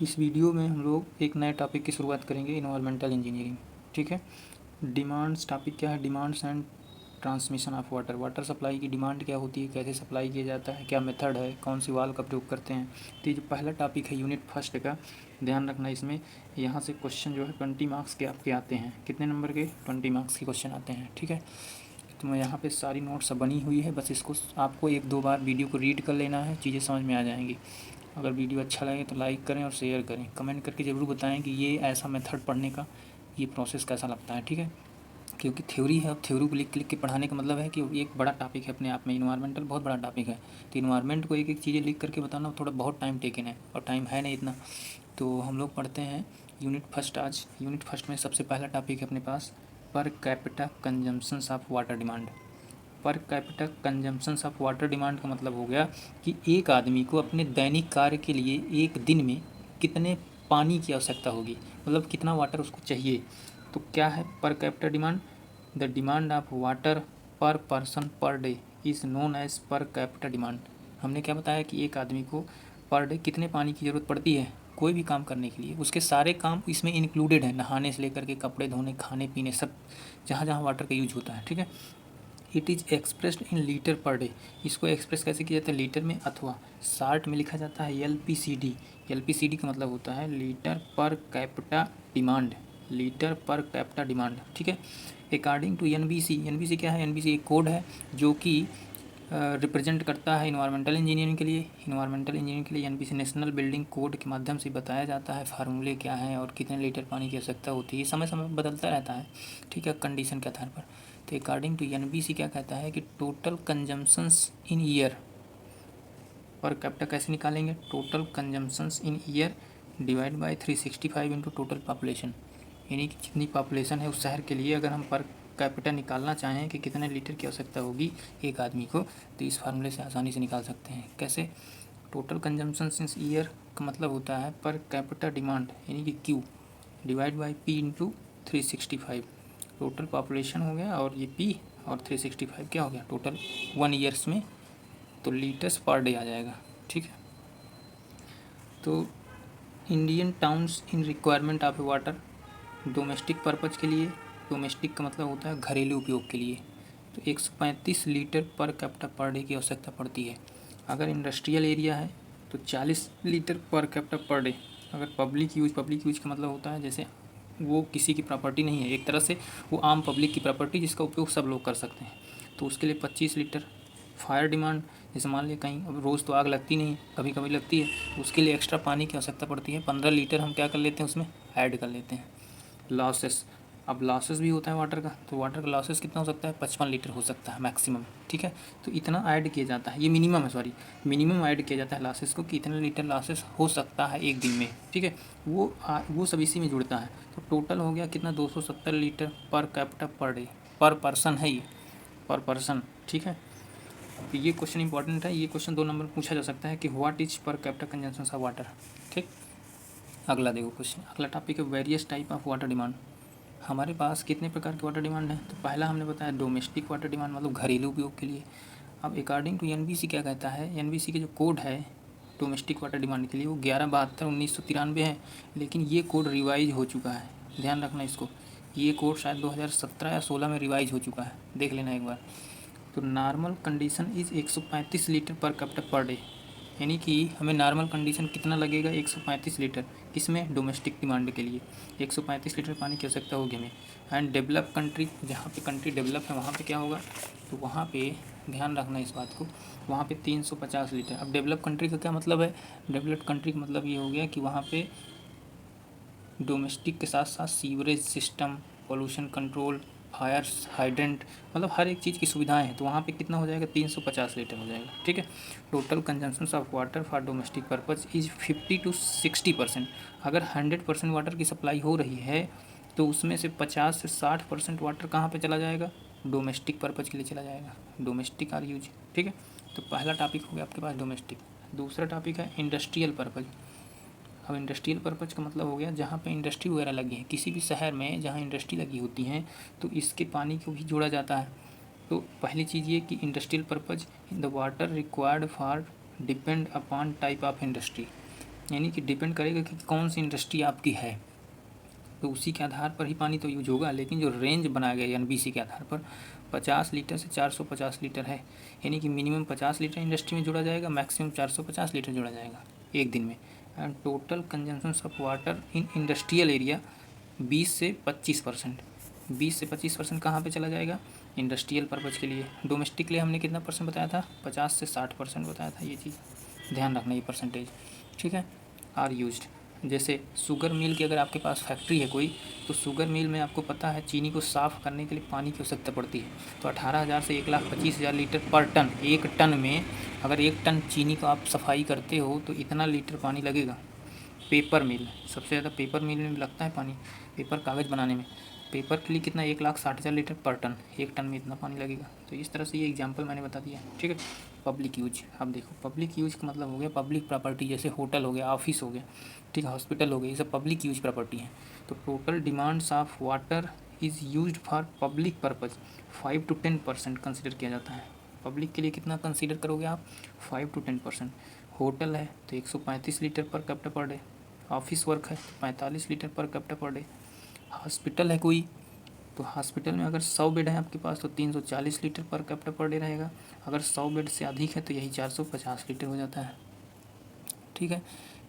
इस वीडियो में हम लोग एक नए टॉपिक की शुरुआत करेंगे, इन्वायरमेंटल इंजीनियरिंग। ठीक है। डिमांड्स टॉपिक क्या है? Demands and transmission of water. Water supply की डिमांड क्या होती है, कैसे सप्लाई किया जाता है, क्या मेथड है, कौन सी वाल्व का प्रयोग करते हैं। तो ये जो पहला टॉपिक है यूनिट फर्स्ट का, ध्यान रखना इसमें। यहाँ से क्वेश्चन जो है 20 मार्क्स के आपके आते हैं। कितने नंबर के? 20 मार्क्स के क्वेश्चन आते हैं। ठीक है। तो मैं यहाँ पे सारी नोट्स बनी हुई है, बस इसको आपको एक दो बार वीडियो को रीड कर लेना है, चीज़ें समझ में आ जाएंगी। अगर वीडियो अच्छा लगे तो लाइक करें और शेयर करें। कमेंट करके ज़रूर बताएं कि ये ऐसा मेथड पढ़ने का ये प्रोसेस कैसा लगता है। ठीक है। क्योंकि थ्योरी है, अब थ्योरी को लिख लिख के पढ़ाने का मतलब है कि ये एक बड़ा टॉपिक है अपने आप में। इन्वायरमेंटल बहुत बड़ा टॉपिक है, तो इन्वायरमेंट को एक एक चीज़ें लिख करके बताना थोड़ा बहुत टाइम टेकन है, और टाइम है नहीं इतना। तो हम लोग पढ़ते हैं यूनिट फर्स्ट। आज यूनिट फर्स्ट में सबसे पहला टॉपिक है अपने पास per capita consumptions of water demand. Per capita consumptions of water demand का मतलब हो गया कि एक आदमी को अपने दैनिक कार्य के लिए एक दिन में कितने पानी की आवश्यकता होगी, मतलब कितना वाटर उसको चाहिए। तो क्या है per capita demand? The demand of water per person per day is known as per capita demand. हमने क्या बताया कि एक आदमी को पर डे कितने पानी की ज़रूरत पड़ती है कोई भी काम करने के लिए। उसके सारे काम इसमें इंक्लूडेड है, नहाने से लेकर के कपड़े धोने, खाने पीने, सब जहाँ जहाँ वाटर का यूज होता है। ठीक है। It is expressed in litre per day. इसको एक्सप्रेस कैसे किया जाता है? लीटर में, अथवा शार्ट में लिखा जाता है LPCD। LPCD का मतलब होता है लीटर पर कैपिटा डिमांड। लीटर पर कैपिटा डिमांड। ठीक है। According to NBC। NBC क्या है? NBC एक कोड है जो कि रिप्रेजेंट करता है इन्वायरमेंटल इंजीनियरिंग के लिए। इन्वायरमेंटल इंजीनियरिंग के लिए NBC नेशनल बिल्डिंग कोड के माध्यम से बताया जाता है फार्मूले क्या हैं और कितने लीटर पानी की आवश्यकता होती है। समय समय बदलता रहता है, ठीक है, कंडीशन के आधार पर। तो अकॉर्डिंग टू NBC क्या कहता है कि टोटल कंजम्पशंस इन ईयर पर कैपिटा कैसे निकालेंगे? Total consumptions in year divide by 365 into total population. यानी कि जितनी पॉपुलेशन है उस शहर के लिए अगर हम पर कैपिटा निकालना चाहें कि कितने लीटर की आवश्यकता होगी एक आदमी को, तो इस फार्मूले से आसानी से निकाल सकते हैं। कैसे? टोटल कंजम्पशंस इन ईयर का मतलब होता है पर कैपिटा डिमांड, यानी कि Q divide by P into 365। Total population हो गया और ये P, और 365 क्या हो गया टोटल 1 ईयर्स में, तो लीटर्स पर डे आ जाएगा। ठीक है। तो Indian towns in requirement of water, domestic purpose के लिए, डोमेस्टिक का मतलब होता है घरेलू उपयोग के लिए, तो 135 litre per capita per day की आवश्यकता पड़ती है। अगर इंडस्ट्रियल एरिया है तो 40 litre per capita per day. अगर पब्लिक यूज का मतलब होता है जैसे वो किसी की प्रॉपर्टी नहीं है, एक तरह से वो आम पब्लिक की प्रॉपर्टी जिसका उपयोग सब लोग कर सकते हैं, तो उसके लिए 25 लीटर। फायर डिमांड, जैसे मान लिया कहीं, अब रोज़ तो आग लगती नहीं है, कभी कभी लगती है, उसके लिए एक्स्ट्रा पानी की आवश्यकता पड़ती है। 15 लीटर हम क्या कर लेते हैं उसमें ऐड कर लेते हैं। लॉसेस, अब लॉसेस भी होता है वाटर का, तो वाटर का लॉसेस कितना हो सकता है? 55 लीटर हो सकता है मैक्सिमम। ठीक है। तो इतना ऐड किया जाता है, ये मिनिमम है, सॉरी मिनिमम ऐड किया जाता है लॉसेस को कि इतने लीटर लॉसेस हो सकता है एक दिन में। ठीक है। वो सब इसी में जुड़ता है। तो टोटल हो गया कितना? 270 litre per capita per day. पर पर्सन है ये, पर पर्सन। ठीक है। तो ये क्वेश्चन इंपॉर्टेंट है, ये क्वेश्चन 2 नंबर पूछा जा सकता है कि what is per capita consumption of water. ठीक। अगला देखो क्वेश्चन, अगला टॉपिक है various type of water demand. हमारे पास कितने प्रकार के वाटर डिमांड है? तो पहला हमने बताया डोमेस्टिक वाटर डिमांड, मतलब घरेलू उपयोग के लिए। अब अकॉर्डिंग टू NBC क्या कहता है? NBC के जो कोड है डोमेस्टिक वाटर डिमांड के लिए वो 1172/1993 है, लेकिन ये कोड रिवाइज हो चुका है। ध्यान रखना इसको, ये कोड शायद 2017 या 16 में रिवाइज हो चुका है, देख लेना एक बार। तो normal condition is 135 litre per capita per day, यानी कि हमें नॉर्मल कंडीशन कितना लगेगा? 135 लीटर। किसमें? डोमेस्टिक डिमांड के लिए 135 लीटर पानी की आवश्यकता होगी हमें। एंड डेवलप कंट्री, जहाँ पे कंट्री डेवलप है वहाँ पे क्या होगा? तो वहाँ पे ध्यान रखना इस बात को, वहाँ पे 350 लीटर। अब डेवलप कंट्री का क्या मतलब है? डेवलप कंट्री का मतलब ये हो गया कि वहाँ पे डोमेस्टिक के साथ साथ sewerage system, pollution control, fire hydrant, मतलब हर एक चीज़ की सुविधाएं हैं। तो वहाँ पे कितना हो जाएगा? 350 लीटर हो जाएगा। ठीक है। Total consumption of water for domestic purpose is 50 to 60%। अगर 100% वाटर की सप्लाई हो रही है तो उसमें से 50 से 60% वाटर कहाँ पे चला जाएगा? डोमेस्टिक पर्पज़ के लिए चला जाएगा, डोमेस्टिक आर यूज। ठीक है। तो पहला टॉपिक हो गया आपके पास डोमेस्टिक। दूसरा टॉपिक है इंडस्ट्रियल पर्पज़। अब इंडस्ट्रियल पर्पज़ का मतलब हो गया जहाँ पे इंडस्ट्री वगैरह लगी है, किसी भी शहर में जहाँ इंडस्ट्री लगी होती हैं तो इसके पानी को भी जोड़ा जाता है। तो पहली चीज़ ये कि industrial purpose the water required for depend upon type of industry, यानी कि डिपेंड करेगा कि कौन सी इंडस्ट्री आपकी है, तो उसी के आधार पर ही पानी तो यूज होगा। लेकिन जो रेंज बनाया गया एनबीसी के आधार पर 50 लीटर से 450 लीटर है, यानी कि मिनिमम 50 लीटर इंडस्ट्री में जोड़ा जाएगा, मैक्सिमम 450 लीटर जोड़ा जाएगा एक दिन में। And total consumption of water in industrial area 20 से 25%। 20 से 25% कहाँ पे चला जाएगा? इंडस्ट्रियल पर्पज़ के लिए। डोमेस्टिक के लिए हमने कितना परसेंट बताया था? 50 से 60% बताया था। ये चीज़ ध्यान रखना, ये परसेंटेज, ठीक है। आर यूज्ड, जैसे शुगर मिल की अगर आपके पास फैक्ट्री है कोई, तो शुगर मिल में आपको पता है चीनी को साफ़ करने के लिए पानी की आवश्यकता पड़ती है। तो 18,000 से 1,25,000 लीटर पर टन, एक टन में अगर एक टन चीनी को आप सफाई करते हो तो इतना लीटर पानी लगेगा। पेपर मिल, सबसे ज़्यादा पेपर मिल में लगता है पानी, पेपर कागज़ बनाने में। पेपर के लिए कितना? 1,60,000 लीटर पर टन, एक टन में इतना पानी लगेगा। तो इस तरह से ये एग्जांपल मैंने बता दिया, ठीक है। पब्लिक यूज, अब देखो पब्लिक यूज का मतलब हो गया पब्लिक प्रॉपर्टी, जैसे होटल हो गया, ऑफिस हो गया, ठीक है, हॉस्पिटल हो गया, ये सब पब्लिक यूज प्रॉपर्टी है। तो total demands of water is used for public purpose 5 to 10% consider किया जाता है। पब्लिक के लिए कितना कंसिडर करोगे आप? 5 to 10%। होटल है तो 135 litre per capita per day, office work है तो 45 litre per capita per day, hospital है कोई तो हॉस्पिटल में अगर 100 बेड है आपके पास तो 340 litre per capita per day रहेगा। अगर 100 बेड से अधिक है तो यही 450 लीटर हो जाता है, ठीक है।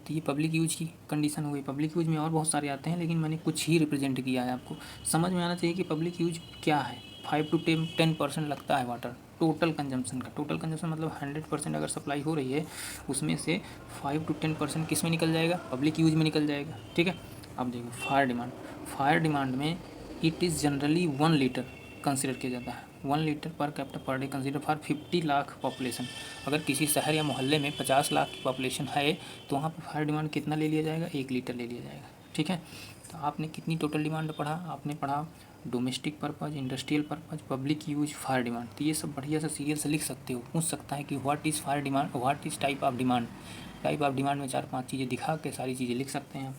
तो ये पब्लिक यूज की कंडीशन हो गई। पब्लिक यूज में और बहुत सारे आते हैं, लेकिन मैंने कुछ ही रिप्रेजेंट किया है। आपको समझ में आना चाहिए कि पब्लिक यूज क्या है। 5 to 10% लगता है वाटर टोटल कंजम्पशन का। टोटल कंजम्पशन मतलब 100% अगर सप्लाई हो रही है, उसमें से 5 to 10% किस में निकल जाएगा? पब्लिक यूज में निकल जाएगा, ठीक है। अब देखो फायर डिमांड, फायर डिमांड में it is generally 1 litre consider किया जाता है। 1 litre per capita per day consider for 50 lakh population. अगर किसी शहर या मोहल्ले में 50 लाख की पॉपुलेशन है तो वहाँ पर फायर डिमांड कितना ले लिया जाएगा? 1 लीटर ले लिया जाएगा, ठीक है। तो आपने कितनी टोटल डिमांड पढ़ा? आपने पढ़ा domestic purpose, industrial purpose, public use, fire demand. तो ये सब बढ़िया से सीरियल से लिख सकते हो। पूछ सकता है कि what is fire demand, what is type of demand. Type of demand में 4-5 चीज़ें दिखा के सारी चीज़ें लिख सकते हैं।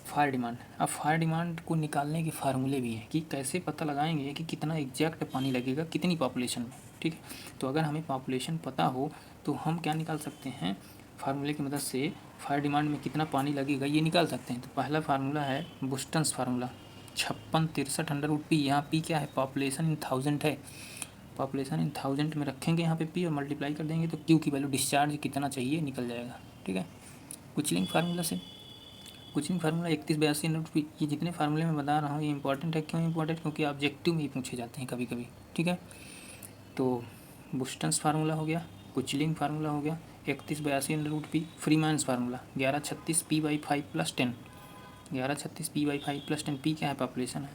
फायर डिमांड, अब फायर डिमांड को निकालने के फार्मूले भी हैं कि कैसे पता लगाएंगे कि कितना एग्जैक्ट पानी लगेगा कितनी पॉपुलेशन में, ठीक है। तो अगर हमें पॉपुलेशन पता हो तो हम क्या निकाल सकते हैं? फार्मूले की मदद से फायर डिमांड में कितना पानी लगेगा ये निकाल सकते हैं। तो पहला फार्मूला है बुस्टन्स फार्मूला, 5663 पी। यहाँ पी क्या है? पॉपुलेशन इन 1000 है। पॉपुलेशन इन 1000 में रखेंगे यहाँ पे पी और मल्टीप्लाई कर देंगे तो क्यू की वैल्यू डिस्चार्ज कितना चाहिए निकल जाएगा, ठीक है। कुचलिंग फार्मूला से, कुचिंग फार्मूला 3182 ये जितने फार्मूले मैं बता रहा हूँ ये इंपॉर्टेंट है। क्यों इंपॉर्टेंट? क्योंकि ऑब्जेक्टिव में ही पूछे जाते हैं कभी कभी, ठीक है। तो बुस्टन्स फार्मूला हो गया, कुचलिंग फार्मूला हो गया, 3182 फ्रीमैन्स फार्मूला 1136 p/5 + 10, 1136 p/5 + 10। पी क्या है? पॉपुलेशन है।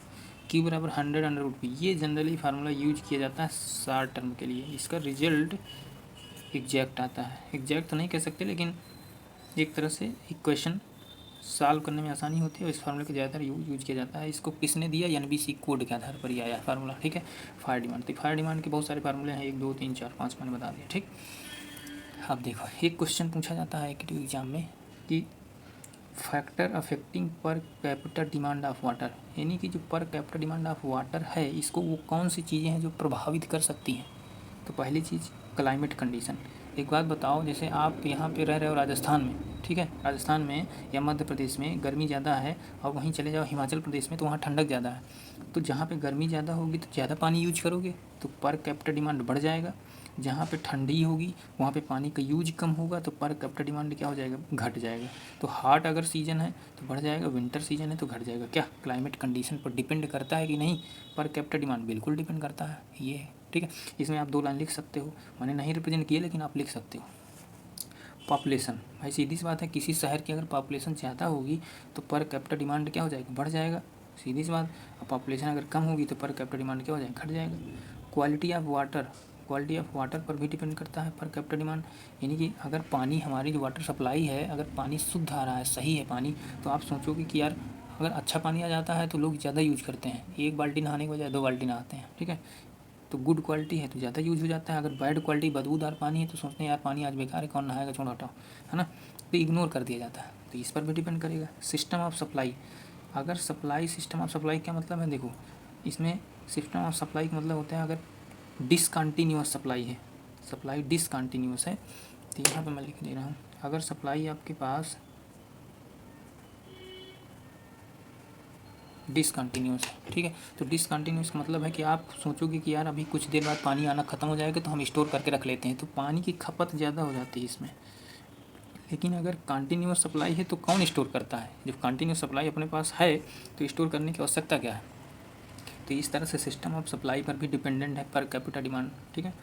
क्यू बराबर 100 ये जनरली फार्मूला यूज किया जाता है शॉर्ट टर्म के लिए। इसका रिजल्ट एग्जैक्ट आता है, एग्जैक्ट तो नहीं कह सकते लेकिन एक तरह से इक्वेशन सॉल्व करने में आसानी होती है और इस फार्मूले का ज़्यादातर यूज किया जाता है। इसको किसने दिया? एनबीसी कोड के आधार पर ही आया फार्मूला, ठीक है। फायर डिमांड, तो फायर डिमांड के बहुत सारे फार्मूले हैं, 1 2 3 4 5 मैंने बता दिया, ठीक। अब देखो एक क्वेश्चन पूछा जाता है एक एग्जाम में कि फैक्टर अफेक्टिंग पर कैपिटा डिमांड ऑफ वाटर, यानी कि जो पर कैपिटा डिमांड ऑफ वाटर है इसको वो कौन सी चीज़ें हैं जो प्रभावित कर सकती हैं। तो पहली चीज़ क्लाइमेट कंडीशन। एक बात बताओ, जैसे आप यहाँ पे रह रहे हो राजस्थान में, ठीक है, राजस्थान में या मध्य प्रदेश में गर्मी ज़्यादा है और वहीं चले जाओ हिमाचल प्रदेश में तो वहाँ ठंडक ज़्यादा है। तो जहाँ पे गर्मी ज़्यादा होगी तो ज़्यादा पानी यूज करोगे तो पर कैपिटा डिमांड बढ़ जाएगा। जहाँ पे ठंडी होगी वहाँ पे पानी का यूज कम होगा तो पर कैपिटा डिमांड क्या हो जाएगा? घट जाएगा। तो हॉट अगर सीजन है तो बढ़ जाएगा, विंटर सीजन है तो घट जाएगा। क्या क्लाइमेट कंडीशन पर डिपेंड करता है कि नहीं? पर कैपिटा डिमांड बिल्कुल डिपेंड करता है, ये है, ठीक है। इसमें आप 2 लाइन लिख सकते हो, मैंने नहीं रिप्रेजेंट किए लेकिन आप लिख सकते हो। पॉपुलेशन, भाई सीधी सी बात है, किसी शहर की अगर पॉपुलेशन ज़्यादा होगी तो पर कैपिटा डिमांड क्या हो जाएगा? बढ़ जाएगा, सीधी सी बात। और पॉपुलेशन अगर कम होगी तो पर कैपिटा डिमांड क्या हो जाएगा? घट जाएगा। Quality of water, quality of water पर भी डिपेंड करता है पर कैपिटा डिमांड। यानी कि अगर पानी, हमारी जो वाटर सप्लाई है, अगर पानी शुद्ध आ रहा है, सही है पानी, तो आप सोचोगे कि यार अगर अच्छा पानी आ जाता है तो लोग ज़्यादा यूज करते हैं, 1 बाल्टी नहाने के बजाय 2 बाल्टी नहाते हैं, ठीक है। तो गुड क्वालिटी है तो ज़्यादा यूज हो जाता है। अगर बैड क्वालिटी बदबूदार पानी है तो सोचते हैं यार पानी आज बेकार है, कौन नहाएगा, छोड़ो हटाओ, है ना। तो इग्नोर कर दिया जाता है। तो इस पर भी डिपेंड करेगा। सिस्टम ऑफ सप्लाई, अगर सप्लाई, सिस्टम ऑफ सप्लाई क्या मतलब है? देखो इसमें सिस्टम ऑफ सप्लाई का मतलब होता है अगर डिसकंटिन्यूअस सप्लाई है, सप्लाई डिसकंटिन्यूअस है तो यहाँ पर मैं लिख दे रहा हूँ, अगर सप्लाई आपके पास डिसकंटिन्यूस है, ठीक है। तो डिसकंटिन्यूस का मतलब है कि आप सोचोगे कि यार अभी कुछ देर बाद पानी आना ख़त्म हो जाएगा तो हम स्टोर करके रख लेते हैं, तो पानी की खपत ज़्यादा हो जाती है इसमें। लेकिन अगर कंटिन्यूस सप्लाई है तो कौन स्टोर करता है? जब कंटिन्यूस सप्लाई अपने पास है तो स्टोर करने की आवश्यकता क्या है? तो इस तरह से सिस्टम ऑफ सप्लाई पर भी डिपेंडेंट है पर कैपिटा डिमांड, ठीक है।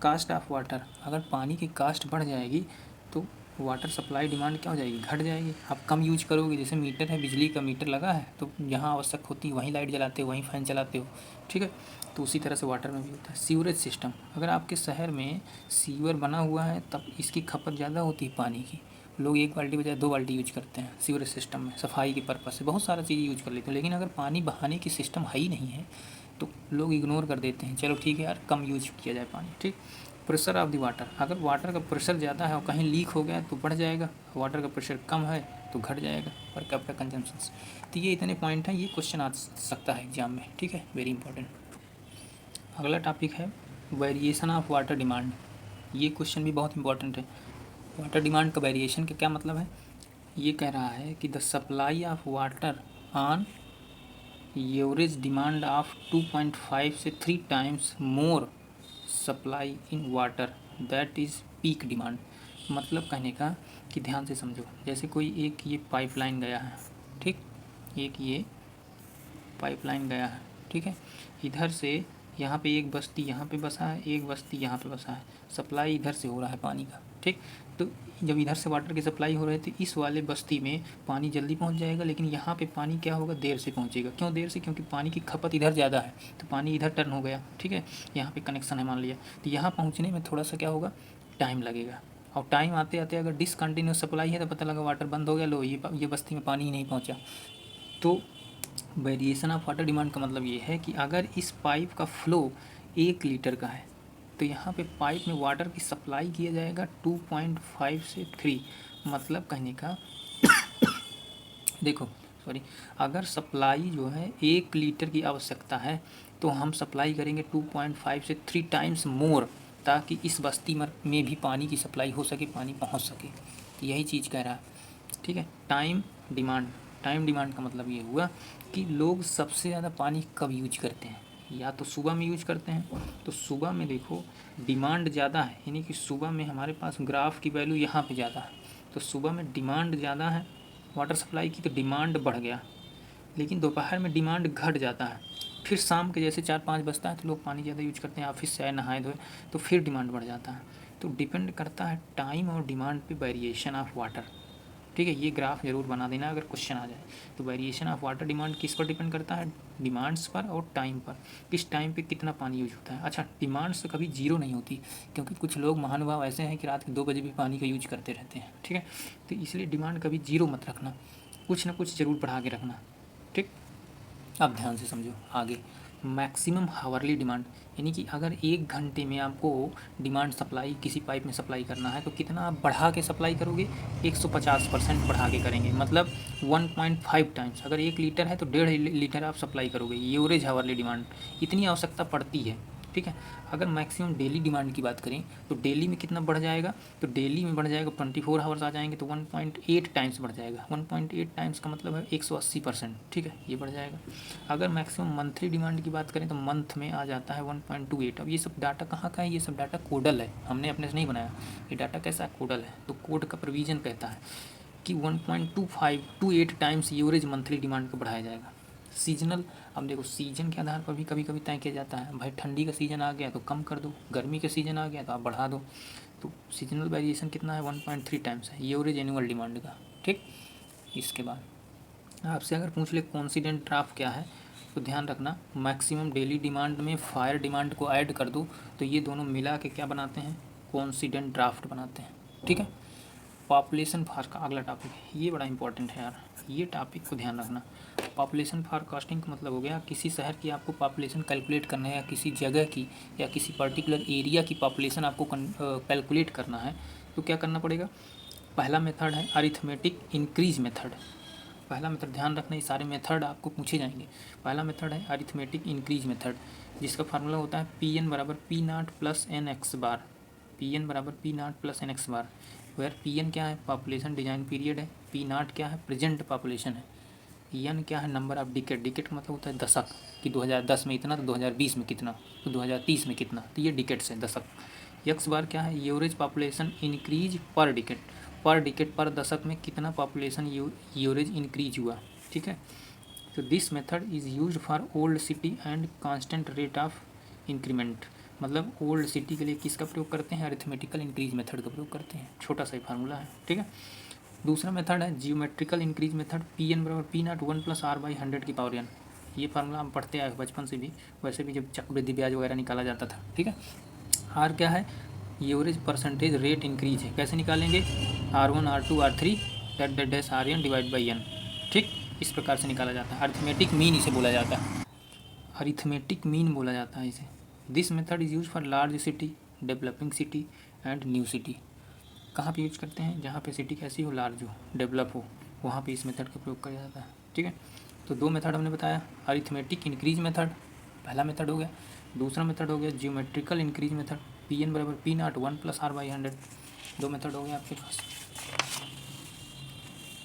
कास्ट ऑफ वाटर, अगर पानी की कास्ट बढ़ जाएगी तो वाटर सप्लाई डिमांड क्या हो जाएगी? घट जाएगी। आप कम यूज करोगे, जैसे मीटर है, बिजली का मीटर लगा है तो जहाँ आवश्यक होती है वहीं लाइट जलाते हो, वहीं फ़ैन चलाते हो, ठीक है। तो उसी तरह से वाटर में भी होता है। सीवरेज सिस्टम, अगर आपके शहर में सीवर बना हुआ है तब इसकी खपत ज़्यादा होती है पानी की, लोग एक बाल्टी बजाय 2 बाल्टी यूज करते हैं सीवरेज सिस्टम में, सफाई के पर्पज़ से बहुत सारा चीज़ यूज कर लेते हैं। लेकिन अगर पानी बहाने की सिस्टम है ही नहीं है तो लोग इग्नोर कर देते हैं, चलो ठीक है यार कम यूज किया जाए पानी, ठीक। प्रेशर ऑफ द वाटर, अगर वाटर का प्रेशर ज़्यादा है और कहीं लीक हो गया तो बढ़ जाएगा, वाटर का प्रेशर कम है तो घट जाएगा पर कैपिटा कंजम्पशन। तो ये इतने पॉइंट हैं, ये क्वेश्चन आ सकता है एग्जाम में, ठीक है, वेरी इंपॉर्टेंट। अगला टॉपिक है वेरिएशन ऑफ वाटर डिमांड, ये क्वेश्चन भी बहुत इंपॉर्टेंट है। वाटर डिमांड का वेरिएशन का क्या मतलब है? ये कह रहा है कि the supply of water on average demand of 2.5 से 3 times more supply in water that is peak demand. मतलब कहने का कि ध्यान से समझो, जैसे कोई एक ये पाइपलाइन गया है, ठीक, एक ये पाइपलाइन गया है, ठीक है, इधर से यहाँ पे एक बस्ती यहाँ पे बसा है, एक बस्ती यहाँ पे बसा है, सप्लाई इधर से हो रहा है पानी का, ठीक। तो जब इधर से वाटर की सप्लाई हो रही थी इस वाले बस्ती में पानी जल्दी पहुँच जाएगा, लेकिन यहाँ पे पानी क्या होगा, देर से पहुँचेगा। क्यों देर से? क्योंकि पानी की खपत इधर ज़्यादा है तो पानी इधर टर्न हो गया, ठीक है, यहाँ पे कनेक्शन है मान लिया, तो यहाँ पहुँचने में थोड़ा सा क्या होगा, टाइम लगेगा। और टाइम आते आते अगर डिसकंटिन्यूस सप्लाई है तो पता लगा वाटर बंद हो गया, लो ये बस्ती में पानी ही नहीं पहुँचा। तो वेरिएशन ऑफ वाटर डिमांड का मतलब ये है कि अगर इस पाइप का फ्लो 1 लीटर का है तो यहाँ पे पाइप में वाटर की सप्लाई किया जाएगा 2.5 से 3, मतलब कहने का देखो सॉरी, अगर सप्लाई जो है 1 लीटर की आवश्यकता है तो हम सप्लाई करेंगे 2.5 से 3 टाइम्स मोर, ताकि इस बस्ती में भी पानी की सप्लाई हो सके, पानी पहुँच सके। तो यही चीज़ कह रहा है, ठीक है। टाइम डिमांड, टाइम डिमांड का मतलब ये हुआ कि लोग सबसे ज़्यादा पानी कब यूज करते हैं, या तो सुबह में यूज करते हैं, तो सुबह में देखो डिमांड ज़्यादा है, यानी कि सुबह में हमारे पास ग्राफ की वैल्यू यहाँ पे ज़्यादा है, तो सुबह में डिमांड ज़्यादा है वाटर सप्लाई की तो डिमांड बढ़ गया। लेकिन दोपहर में डिमांड घट जाता है, फिर शाम के जैसे 4-5 बजता है तो लोग पानी ज़्यादा यूज करते हैं, ऑफिस से आए नहाए धोए तो फिर डिमांड बढ़ जाता है। तो डिपेंड करता है टाइम और डिमांड पे वेरिएशन ऑफ वाटर, ठीक है। ये ग्राफ जरूर बना देना अगर क्वेश्चन आ जाए। तो वेरिएशन ऑफ वाटर डिमांड किस पर डिपेंड करता है? डिमांड्स पर और टाइम पर, किस टाइम पे कितना पानी यूज होता है। अच्छा, डिमांड्स तो कभी जीरो नहीं होती, क्योंकि कुछ लोग महानुभाव ऐसे हैं कि रात के 2 बजे भी पानी का यूज करते रहते हैं, ठीक है। तो इसलिए डिमांड कभी जीरो मत रखना, कुछ ना कुछ ज़रूर बढ़ा के रखना, ठीक। अब ध्यान से समझो आगे, मैक्सिमम हावरली डिमांड, यानी कि अगर 1 घंटे में आपको डिमांड सप्लाई किसी पाइप में सप्लाई करना है तो कितना आप बढ़ा के सप्लाई करोगे? 150% बढ़ा के करेंगे, मतलब 1.5 टाइम्स। अगर 1 लीटर है तो 1.5 लीटर आप सप्लाई करोगे, एवरेज हावरली डिमांड, इतनी आवश्यकता पड़ती है, ठीक है। अगर मैक्सिमम डेली डिमांड की बात करें तो डेली में कितना बढ़ जाएगा? तो डेली में बढ़ जाएगा 24 आवर्स आ जाएंगे तो 1.8 टाइम्स बढ़ जाएगा। 1.8 टाइम्स का मतलब है 180%, ठीक है, ये बढ़ जाएगा। अगर मैक्सिमम मंथली डिमांड की बात करें तो मंथ में आ जाता है 1.28। अब ये सब डाटा कहाँ का है? ये सब डाटा कोडल है, हमने अपने से नहीं बनाया, ये डाटा कैसा है? कोडल है। तो कोड का प्रोविज़न कहता है कि 1.2528 टाइम्स एवरेज मंथली डिमांड को बढ़ाया जाएगा। सीजनल, अब देखो सीजन के आधार पर भी कभी कभी तय किया जाता है, भाई ठंडी का सीज़न आ गया तो कम कर दो, गर्मी का सीज़न आ गया तो आप बढ़ा दो। तो सीजनल वेरिएशन कितना है? 1.3 टाइम्स है एवरेज एनुअल डिमांड का, ठीक। इसके बाद आपसे अगर पूछ ले कोइंसिडेंट ड्राफ्ट क्या है, तो ध्यान रखना मैक्सिमम डेली डिमांड में फायर डिमांड को ऐड कर दो तो ये दोनों मिला के क्या बनाते हैं? कोइंसिडेंट ड्राफ्ट बनाते हैं, ठीक है। पॉपुलेशन फार का अगला टॉपिक है, ये बड़ा इंपॉर्टेंट है यार, ये टॉपिक को ध्यान रखना। पॉपुलेशन फारकास्टिंग का मतलब हो गया किसी शहर की आपको पॉपुलेशन कैलकुलेट करना है, या किसी जगह की या किसी पर्टिकुलर एरिया की पॉपुलेशन आपको कैलकुलेट करना है तो क्या करना पड़ेगा? पहला मेथड है अरिथमेटिक इंक्रीज मेथड। पहला मेथड ध्यान रखना, ये सारे मेथड आपको पूछे जाएंगे। पहला मेथड है अरिथमेटिक इंक्रीज मेथड, जिसका फार्मूला होता है Pn बराबर P0 plus N x bar. Pn बराबर P0 plus N x bar, where Pn क्या है? पॉपुलेशन डिजाइन पीरियड है, P0 क्या है? प्रेजेंट पॉपुलेशन है। यन क्या है, नंबर ऑफ डिकेट, डिकेट मतलब होता है दशक, कि 2010 में इतना तो 2020 में कितना, तो 2030 में कितना, तो ये डिकेट्स है, दशक। यक्स बार क्या है, एवरेज पॉपुलेशन इंक्रीज पर डिकेट, पर दशक में कितना पॉपुलेशन एवरेज इंक्रीज हुआ, ठीक है। तो this method is use for old city and constant rate of increment, मतलब ओल्ड सिटी के लिए किसका प्रयोग करते हैं, अरिथमेटिकल इंक्रीज मेथड का प्रयोग करते हैं, छोटा सा ही फार्मूला है, ठीक है। दूसरा मेथड है geometrical increase method, p n बराबर पी नॉट 1 + r/100 की पावर n। ये फार्मूला हम पढ़ते आए बचपन से भी, वैसे भी जब चक्रवृद्धि ब्याज वगैरह निकाला जाता था, ठीक है। आर क्या है, एवरेज परसेंटेज रेट इंक्रीज है, कैसे निकालेंगे, R1 R2 R3 dash RN divide by n, ठीक, इस प्रकार से निकाला जाता है। अरिथमेटिक मीन इसे बोला जाता है, अरिथमेटिक मीन बोला जाता है इसे। This method is use for large city, developing city and new city. कहाँ पे यूज करते हैं, जहाँ पे सिटी कैसी हो, लार्ज हो, डेवलप हो, वहाँ पे इस मेथड का प्रयोग किया जाता है, ठीक है। तो दो मेथड हमने बताया, अरिथमेटिक इंक्रीज मेथड पहला मेथड हो गया, दूसरा मेथड हो गया geometrical increase method, p n बराबर पी नॉट 1 + r/100, दो मेथड हो गए आपके पास।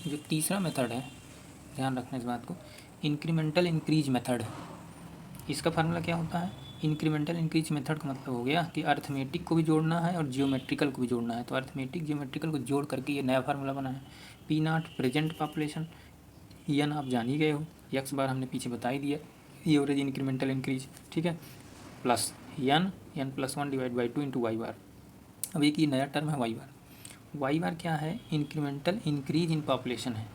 जो तीसरा मेथड है, ध्यान रखना इस बात को, इंक्रीमेंटल इंक्रीज मेथड। इसका फार्मूला क्या होता है, इंक्रीमेंटल इंक्रीज मेथड का मतलब हो गया कि अर्थमेटिक को भी जोड़ना है और जियोमेट्रिकल को भी जोड़ना है, तो अर्थमेटिक जियोमेट्रिकल को जोड़ करके ये नया फार्मूला बना है। P naught present population, n आप जान ही गए हो, एक्स बार हमने पीछे बता ही दिया, एवरेज इंक्रीमेंटल इंक्रीज, ठीक है, plus N +1 divide by 2 × Y bar. अब एक ये नया टर्म है वाई बार। वाई बार क्या है, इंक्रीमेंटल इंक्रीज इन पॉपुलेशन है,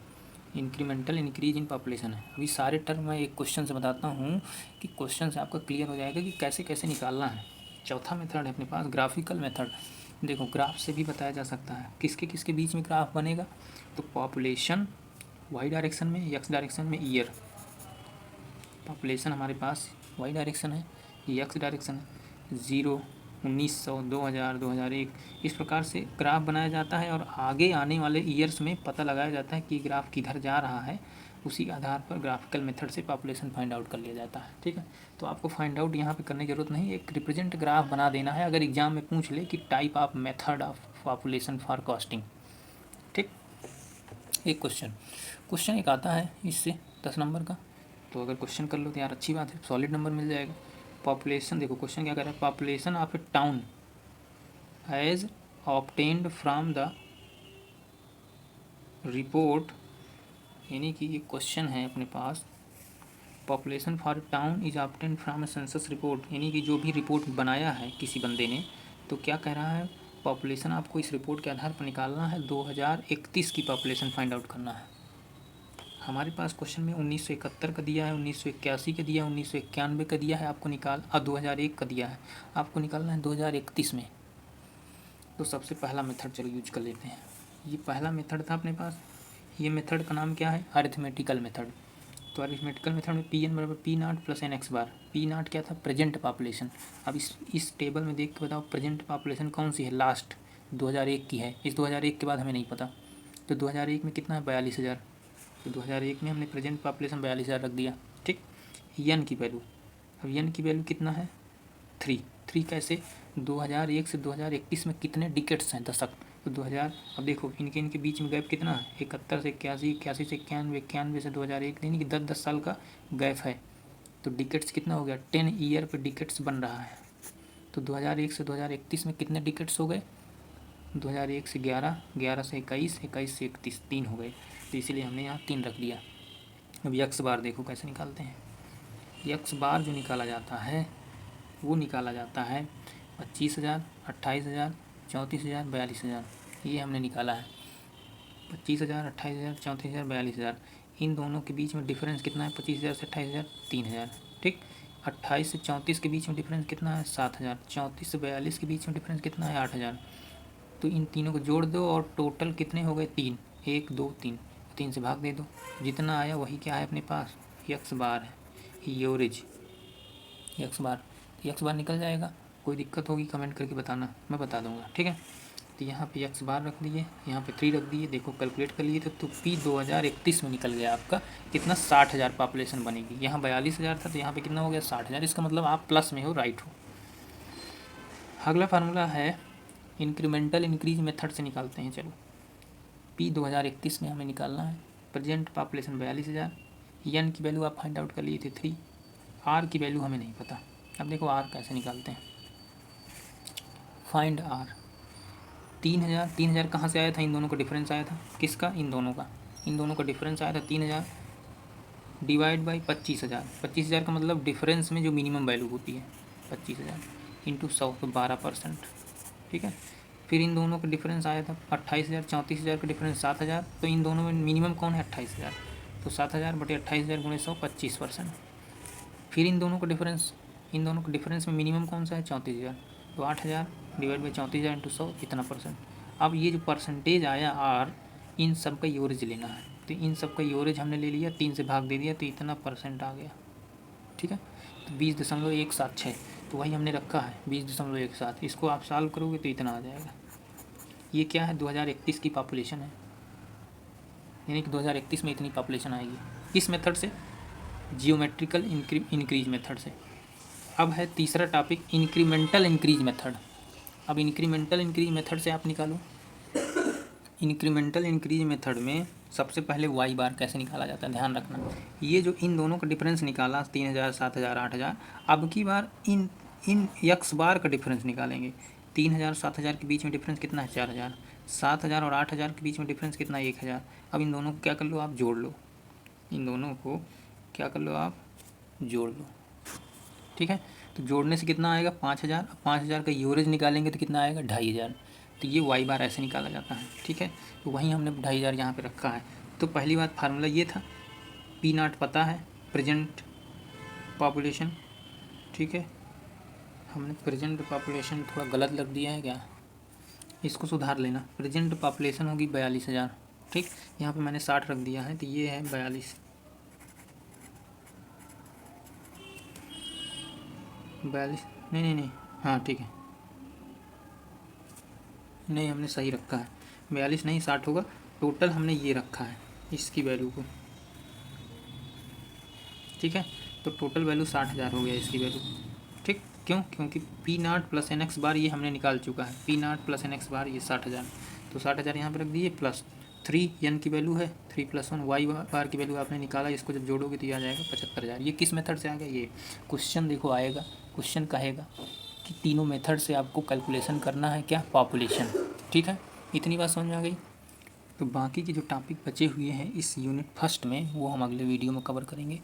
इंक्रीमेंटल इंक्रीज इन पॉपुलेशन है। अभी सारे टर्म मैं एक क्वेश्चन से बताता हूँ कि क्वेश्चन से आपका क्लियर हो जाएगा कि कैसे कैसे निकालना है। चौथा मेथड है अपने पास ग्राफिकल मेथड। देखो ग्राफ से भी बताया जा सकता है, किसके किसके बीच में ग्राफ बनेगा, तो पॉपुलेशन वाई डायरेक्शन में, एक्स डायरेक्शन में ईयर, पॉपुलेशन हमारे पास वाई डायरेक्शन है, एक्स डायरेक्शन है, 0, 1900, 2000, 2001, इस प्रकार से ग्राफ बनाया जाता है और आगे आने वाले ईयर्स में पता लगाया जाता है कि ग्राफ किधर जा रहा है, उसी के आधार पर ग्राफिकल मेथड से पॉपुलेशन फाइंड आउट कर लिया जाता है, ठीक है। तो आपको फाइंड आउट यहाँ पे करने की जरूरत नहीं, एक रिप्रेजेंट ग्राफ बना देना है, अगर एग्जाम में पूछ ले कि type of method of population for costing, ठीक। एक क्वेश्चन एक आता है इससे 10 नंबर का, तो अगर क्वेश्चन कर लो तो यार अच्छी बात है, सॉलिड नंबर मिल जाएगा। पॉपुलेशन, देखो क्वेश्चन क्या कर रहा है, population of a town as obtained from the report, यानी कि ये क्वेश्चन है अपने पास, population for town is obtained from a census report, यानी कि जो भी रिपोर्ट बनाया है किसी बंदे ने, तो क्या कह रहा है, पॉपुलेशन आपको इस रिपोर्ट के आधार पर निकालना है, 2031 की पॉपुलेशन फाइंड आउट करना है। हमारे पास क्वेश्चन में 1971 का दिया है, 1981 का दिया है, 1991 का दिया है, आपको निकाल 2001 का दिया है, आपको निकालना है 2031 में। तो सबसे पहला मेथड चलो यूज कर लेते हैं, ये पहला मेथड था अपने पास, ये मेथड का नाम क्या है, अरिथमेटिकल मेथड। तो अरिथमेटिकल मेथड में पी एन बराबर p naught plus N x bar, p naught क्या था, प्रेजेंट पॉपुलेशन। अब इस टेबल में देख के बताओ प्रेजेंट पॉपुलेशन कौन सी है, लास्ट 2001 की है, इस 2001 के बाद हमें नहीं पता, तो 2001 में कितना है, 42,000, तो 2001 में हमने प्रेजेंट पॉपुलेशन 42,000 रख दिया, ठीक। यन की वैल्यू, अब यन की वैल्यू कितना है, 3 कैसे, 2001 से 2021 में कितने डिकेट्स हैं, दशक, तो 2000, अब देखो इनके बीच में गैप कितना है, 71 से 81, 81 से 91, 91 से 2001, यानी कि 10 साल का गैप है, तो डिकेट्स कितना हो गया, 10 ईयर पे डिकेट्स बन रहा है। तो 2001 से 2031 में कितने डिकेट्स हो गए, 2001 से 11, 11 से 21, 21 से 31, 3 हो गए, तो इसीलिए हमने यहाँ 3 रख दिया। अब यक्स बार देखो कैसे निकालते हैं, यक्स बार जो निकाला जाता है वो निकाला जाता है 25,000, 28,000, 34,000, 42,000, ये हमने निकाला है 25,000, 28,000, 34,000, 42,000, इन दोनों के बीच में डिफरेंस कितना है, 25,000 से 28,000, 3,000, ठीक। 28 से 34 के बीच में डिफरेंस कितना है, 7,000, 34 से 42 के बीच में डिफरेंस कितना है, 8,000। तो इन तीनों को जोड़ दो और टोटल कितने हो गए, 3, 1, 2, 3, 3 से भाग दे दो, जितना आया वही क्या है अपने पास, यक्स बार है, एवरेज यक्स बार, यक्स बार निकल जाएगा। कोई दिक्कत होगी कमेंट करके बताना, मैं बता दूंगा, ठीक है। तो यहाँ पे यक्स बार रख दिए, यहाँ पे 3 रख दिए, देखो कैलकुलेट कर लिए तो पी 2031 में निकल गया आपका कितना, 60,000 पॉपुलेशन बनेगी। यहाँ 42,000 था तो यहाँ पे कितना हो गया, 60,000, इसका मतलब आप प्लस में हो, राइट हो। अगला फार्मूला है इंक्रीमेंटल इंक्रीज मेथड से निकालते हैं, चलो। पी 2031 में हमें निकालना है, प्रेजेंट पॉपुलेशन 42,000, एन की वैल्यू आप फाइंड आउट कर लिए थे 3, आर की वैल्यू हमें नहीं पता। अब देखो आर कैसे निकालते हैं, फाइंड आर। 3000 कहाँ से आया था, इन दोनों का डिफरेंस आया था, किसका, इन दोनों का डिफरेंस आया था 3000 डिवाइड बाई 25,000। 25,000 का मतलब डिफरेंस में जो मिनिमम वैल्यू होती है 25,000 इंटू 100 तो 12%, ठीक है। फिर इन दोनों का डिफरेंस आया था 28,000, 34,000 का डिफरेंस 7,000, तो इन दोनों में मिनिमम कौन है 28,000, तो 7,000 बटे 28,000 गुणे 100 25%। फिर इन दोनों का डिफरेंस में मिनिमम कौन सा है 34,000, तो 8,000 डिवाइड बाई 34,000 इंटू 100 इतना परसेंट। अब ये जो परसेंटेज आया आर, इन सब का यूरेज लेना है, तो इन सब का यूरेज हमने ले लिया, 3 से भाग दे दिया तो इतना परसेंट आ गया, ठीक है। तो 20.176, तो वही हमने रखा है 20.17। इसको आप सॉल्व करोगे तो इतना आ जाएगा। ये क्या है 2031 की पॉपुलेशन है, यानी कि 2031 में इतनी पॉपुलेशन आएगी। किस मेथड से, जियोमेट्रिकल इंक्रीज मेथड से। अब है तीसरा टॉपिक इंक्रीमेंटल इंक्रीज मेथड। अब इंक्रीमेंटल इंक्रीज मेथड से आप निकालो। इंक्रीमेंटल इंक्रीज मेथड में सबसे पहले वाई बार कैसे निकाला जाता है, ध्यान रखना। ये जो इन दोनों का डिफरेंस निकाला 3,000, 7,000, 8,000, अब की बार इन एक्स बार का डिफरेंस निकालेंगे। 3,000 7,000 के बीच में डिफरेंस कितना है 4,000, 7,000 और 8,000 के बीच में डिफरेंस कितना है 1,000। अब इन दोनों को क्या कर लो आप, जोड़ लो, इन दोनों को क्या कर लो आप, जोड़ लो, ठीक है। तो जोड़ने से कितना आएगा 5,000। अब 5,000 का यूरेज निकालेंगे तो कितना आएगा 2,500। तो ये वाई बार ऐसे निकाला जाता है, ठीक है। तो वहीं हमने 2,500 यहाँ पे रखा है। तो पहली बात फार्मूला ये था, पी नॉट पता है, प्रेजेंट पॉपुलेशन, ठीक है। हमने प्रेजेंट पॉपुलेशन थोड़ा गलत लग दिया है क्या, इसको सुधार लेना। प्रेजेंट पॉपुलेशन होगी 42,000, ठीक। यहाँ पे मैंने 60 रख दिया है, तो ये है 42, नहीं, हाँ ठीक है, नहीं हमने सही रखा है, 42 नहीं 60 होगा। टोटल हमने ये रखा है इसकी वैल्यू को, ठीक है। तो टोटल वैल्यू 60,000 हो गया इसकी वैल्यू, ठीक। क्यों, क्योंकि P naught plus N x bar ये हमने निकाल चुका है, P naught plus N x bar ये 60,000, तो 60,000 यहाँ पर रख दिए, प्लस 3 एन की वैल्यू है 3 + 1 वाई बार की वैल्यू आपने निकाला, इसको जब जोड़ोगे तो ये आ जाएगा 75,000। ये किस मेथड से आ गया, ये क्वेश्चन देखो आएगा, क्वेश्चन कहेगा कि तीनों मेथड से आपको कैलकुलेशन करना है क्या, पॉपुलेशन, ठीक है। इतनी बात समझ में आ गई। तो बाकी के जो टॉपिक बचे हुए हैं इस यूनिट फर्स्ट में वो हम अगले वीडियो में कवर करेंगे।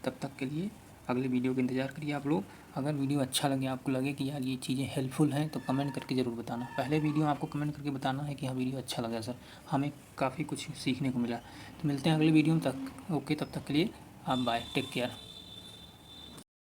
तब तक के लिए अगले वीडियो का इंतज़ार करिए आप लोग। अगर वीडियो अच्छा लगे, आपको लगे कि यार ये चीज़ें हेल्पफुल हैं, तो कमेंट करके ज़रूर बताना। पहले वीडियो आपको कमेंट करके बताना है कि हाँ वीडियो अच्छा लगा सर, हमें काफ़ी कुछ सीखने को मिला। तो मिलते हैं अगले वीडियो में, तक ओके, तब तक के लिए आप बाय, टेक केयर।